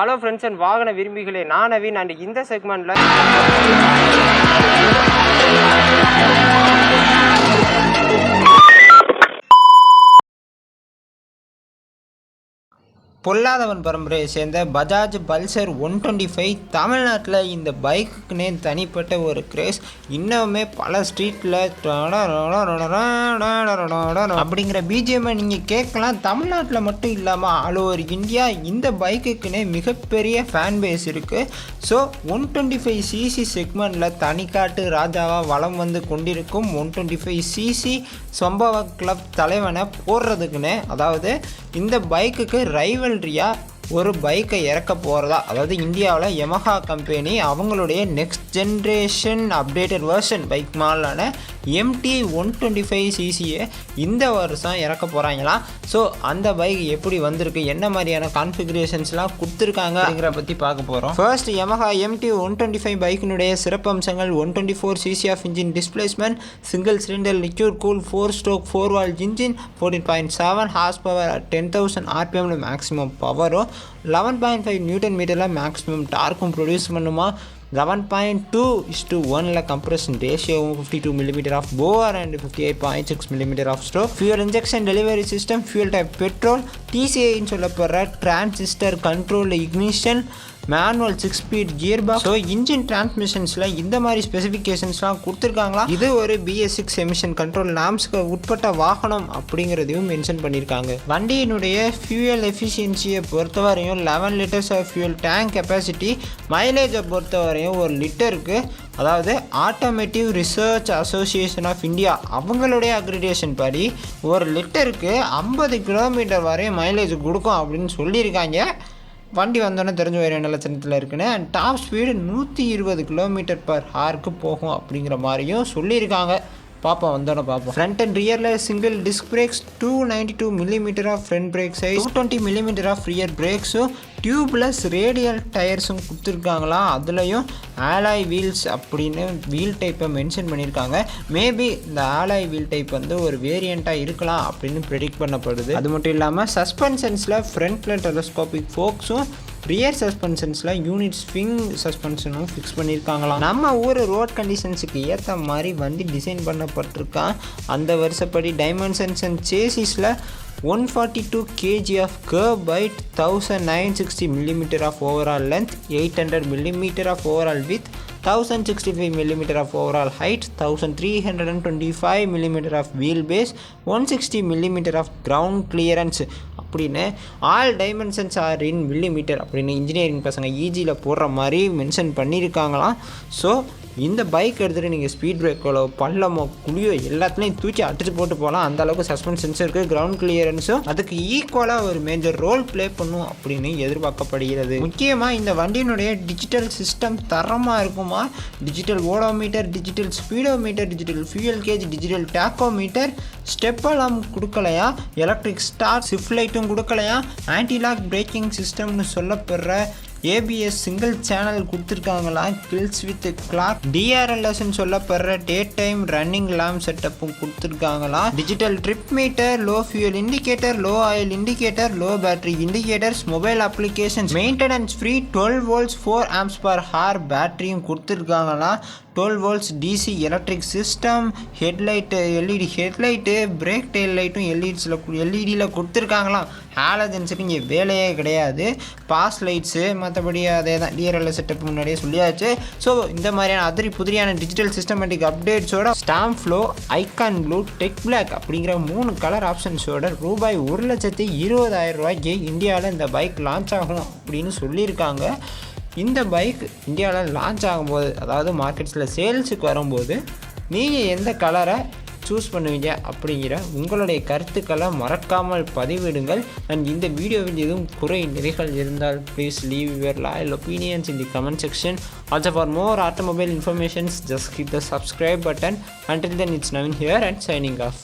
Hello friends and வாகன விரும்பிகளே, நான் Naveen and இந்த செக்மெண்ட்டில் பொல்லாதவன் பரம்பரையை சேர்ந்த பஜாஜ் பல்சர் 125 தமிழ்நாட்டில் இந்த பைக்குக்குன்னே தனிப்பட்ட ஒரு கிரேஸ். இன்னுமே பல ஸ்ட்ரீட்டில் அப்படிங்கிற பிஜிஎம்மை நீங்கள் கேட்கலாம். தமிழ்நாட்டில் மட்டும் இல்லாமல் ஆல் ஓவர் இந்தியா இந்த பைக்குக்குன்னே மிகப்பெரிய ஃபேன் பேஸ் இருக்குது. ஸோ 125cc செக்மெண்ட்டில் தனிக்காட்டு ராஜாவாக வலம் வந்து கொண்டிருக்கும் 125cc சம்பவ கிளப் தலைவனை போடுறதுக்குன்னு, அதாவது இந்த பைக்குக்கு ரைவல்ரியா ஒரு பைக்கை இறக்க போகிறதா, அதாவது இந்தியாவில் யமஹா கம்பெனி அவங்களுடைய next generation updated version bike மாடலான MT 125cc இந்த வருஷம் இறக்க போகிறாங்களாம். ஸோ அந்த பைக் எப்படி வந்திருக்கு, என்ன மாதிரியான கான்ஃபிகரேஷன்ஸ்லாம் கொடுத்துருக்காங்க அப்படிங்கிற பற்றி பார்க்க போகிறோம். ஃபர்ஸ்ட் Yamaha MT 125 பைக்கினுடைய சிறப்பம்சங்கள்: 124cc of engine displacement, single cylinder liquid cool 4-stroke 4-valve engine, 14.7 horse power, 10,000 RPM maximum பவரும், 11.5 நியூட்டன் மீட்டரில் மேக்ஸிமம் டார்க்கும் ப்ரொடியூஸ் பண்ணுமா, 11.2:1 கம்ப்ரஷன் ரேஷியோவும், 52 mm of bore and 58.6 mm of stroke, fuel injection delivery system, fuel type petrol, TCIன்னு சொல்லப்படுற transistor control ignition, manual 6-speed gear box. So engine டிரான்ஸ்மிஷன்ஸில் இந்த மாதிரி ஸ்பெசிஃபிகேஷன்ஸ்லாம் கொடுத்துருக்காங்களா. இது ஒரு BS6 எமிஷன் கண்ட்ரோல் நாம்ஸ்க்கு உட்பட்ட வாகனம் அப்படிங்கிறதையும் மென்ஷன் பண்ணியிருக்காங்க. வண்டியினுடைய ஃபியூயல் எஃபிஷியன்சியை பொறுத்தவரையும் 11 liters of fuel tank capacity, மைலேஜை பொறுத்தவரையும் 1 லிட்டருக்கு, அதாவது automotive research association of India அவங்களுடைய அக்ரிடேஷன் படி 1 லிட்டருக்கு 50 கிலோமீட்டர் வரையும் மைலேஜ் கொடுக்கும் அப்படின்னு சொல்லியிருக்காங்க. வண்டி வந்தோடனே தெரிஞ்ச வேறு நல்ல லட்சணத்தில் இருக்குன்னு. அண்ட் டாப் ஸ்பீடு 120 km/h போகும் அப்படிங்கிற மாதிரியும் சொல்லியிருக்காங்க. பார்ப்போம், வந்தோடனே பார்ப்போம். ஃப்ரண்ட் அண்ட் ரியரில் single disc brakes, 292 mm of front brake size, 220 mm of rear பிரேக்ஸும், டியூப்லெஸ் ரேடியல் டயர்ஸும் கொடுத்துருக்காங்களாம். அதுலேயும் ஆலாய் வீல்ஸ் அப்படின்னு வீல் டைப்பை மென்ஷன் பண்ணியிருக்காங்க. மேபி இந்த ஆலாய் வீல் டைப் வந்து ஒரு வேரியண்ட்டாக இருக்கலாம் அப்படின்னு ப்ரெடிக்ட் பண்ணப்படுது. அது மட்டும் இல்லாமல் சஸ்பென்ஷன்ஸில் ஃப்ரண்ட்டில் டெலஸ்கோபிக் ஃபோக்ஸும், ரியர் சஸ்பென்ஷன்ஸில் யூனிட் ஸ்விங் சஸ்பென்ஷனும் ஃபிக்ஸ் பண்ணியிருக்காங்களாம். நம்ம ஊர் ரோட் கண்டிஷன்ஸுக்கு ஏற்ற மாதிரி வண்டி டிசைன் பண்ணப்பட்டிருக்கான். அந்த வருஷப்படி டைமென்ஷன்ஸ் அண்ட் சேசிஸில் 142 kg of kerb height, 1960 mm of overall length, 800 mm of overall width, 1065 mm of overall height, 1325 mm of wheel base, 160 mm of ground clearance அப்படின்னு all dimensions are in millimetre அப்படின்னு engineering பசங்க ஈஜியில் போடுற மாதிரி mention பண்ணியிருக்காங்களாம். So இந்த bike எடுத்துகிட்டு நீங்கள் ஸ்பீட் பிரேக்கோ பள்ளமோ குழியோ எல்லாத்துலேயும் தூக்கி அடிச்சு போட்டு போகலாம். அந்த அளவுக்கு சஸ்பென்ஷன்ஸ் இருக்குது. கிரவுண்ட் கிளியரன்ஸும் அதுக்கு ஈக்குவலாக ஒரு மேஜர் ரோல் ப்ளே பண்ணும் அப்படின்னு எதிர்பார்க்கப்படுகிறது. முக்கியமாக இந்த வண்டியினுடைய டிஜிட்டல் சிஸ்டம் தரமாக இருக்குமா. Digital odometer, digital speedometer, digital fuel gauge, digital tachometer, step alarm கொடுக்கலையா, எலக்ட்ரிக் ஸ்டார்ட், ஷிஃப்ட் லைட்டும் கொடுக்கலையா, ஆன்டிலாக் பிரேக்கிங் சிஸ்டம்னு சொல்லப்படுற ABS சிங்கிள் சேனல் கொடுத்துருக்காங்களா, கில்ஸ் வித் கிளாக், DRLSன்னு சொல்லப்படுற டே டைம் ரன்னிங் லேம்ப் செட்டப்பும் கொடுத்துருக்காங்களா, digital trip meter, low fuel indicator, low oil indicator, low battery indicators, mobile applications, maintenance free 12 volts 4 amps/hour பேட்டரியும் கொடுத்துருக்காங்களா, 12 volts DC electric system, headlight LED headlight, break tail லைட்டும் எல்இடியில் கொடுத்துருக்காங்களாம். ஹாலஜன்ஸுக்கு இங்கே வேலையே கிடையாது. Pass lights மற்றபடி அதே தான் DRLS setup முன்னாடியே சொல்லியாச்சு. ஸோ இந்த மாதிரியான புதிரியான டிஜிட்டல் சிஸ்டமேட்டிக் அப்டேட்ஸோட stamp flow, icon blue, tech black அப்படிங்கிற 3 கலர் ஆப்ஷன்ஸோட ரூபாய் 1,20,000 இந்தியாவில் இந்த பைக் லான்ச் ஆகும் அப்படின்னு சொல்லியிருக்காங்க. இந்த பைக் இந்தியாவில் லான்ச் ஆகும்போது, அதாவது மார்க்கெட்ஸில் சேல்ஸுக்கு வரும்போது நீங்கள் எந்த கலரை சூஸ் பண்ணுவீங்க அப்படிங்கிற உங்களுடைய கருத்துக்களை மறக்காமல் பதிவிடுங்கள். அண்ட் இந்த வீடியோவில் எதுவும் குறை நிறைகள் இருந்தால் please leave your loyal opinions in the comment section. Also for more automobile informations just hit the subscribe button. Until then, it's Naveen here and signing off.